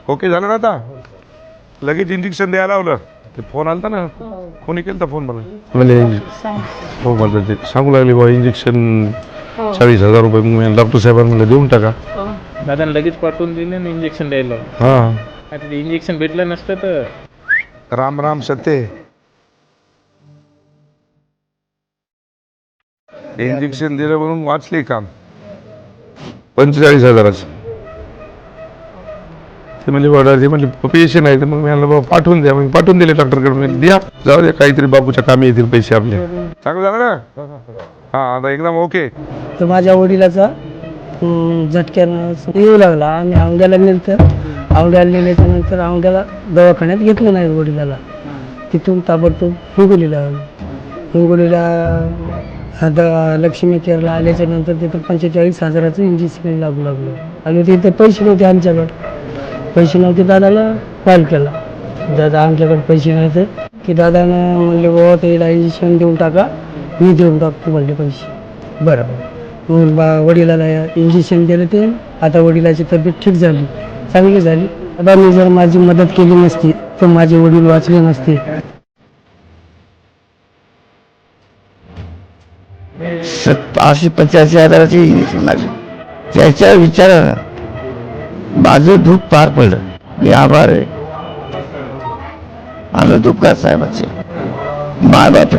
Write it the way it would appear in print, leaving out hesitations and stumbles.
okay झालं ना आता लगेच इंजेक्शन द्यायला लावलं ते फोन आलता ना कोणी केलं फोन मला म्हणजे हो मला ते सांगू लागले बा इंजेक्शन 40,000 रुपये मग डॉक्टर साहेबांना देऊन टाका दादा लगेच पाठवून दिले ना इंजेक्शन द्यायला हां आता ते इंजेक्शन भेटलं नसतं तर राम राम सत्य इंजेक्शन दिलं म्हणून वाचले काम 45,000 ते म्हणजे ऑर्डर ते म्हणजे पेशंट आहे तर मग मी बाबा पाठवून द्या मग पाठवून दिले डॉक्टरकडे द्या जाऊ द्या काहीतरी बाबूच्या कामी येतील पैसे आपले चांगलं झालं ना हां आता एकदम ओके तर माझ्या वडिलाचा झटक्यानं येऊ लागला आणि औंध्याला नेलं तर औंध्याला नेल्याच्या नंतर औंध्याला दवाखान्यात घेतलं नाही वडिलाला तिथून ताबडतोब हिंगोलीला आता लक्ष्मी केअरला आल्याच्या नंतर तिथं 45,000चं इंजेक्शन लागू लागलं आणि तिथे पैसे नव्हते आमच्याकडे पैसे नव्हते दादाला कॉल केला दादा आमच्याकडे पैसे नव्हते की दादानं म्हणले बाबा त्याला इंजेक्शन देऊन टाका मी देऊन टाकतो म्हणले पैसे बरं मग वडिलाला इंजेक्शन दिलं ते आता वडिलाची तब्येत ठीक झाली चांगली झाली आता मी जर माझी मदत केली नसती तर माझे वडील वाचले नसते 85,000ची इंजेक्शन लागली त्याच्या विचारानं माझं दुःख पार पडलं मी आभार आहे आलं दुःखात साहेबांचे माय बाप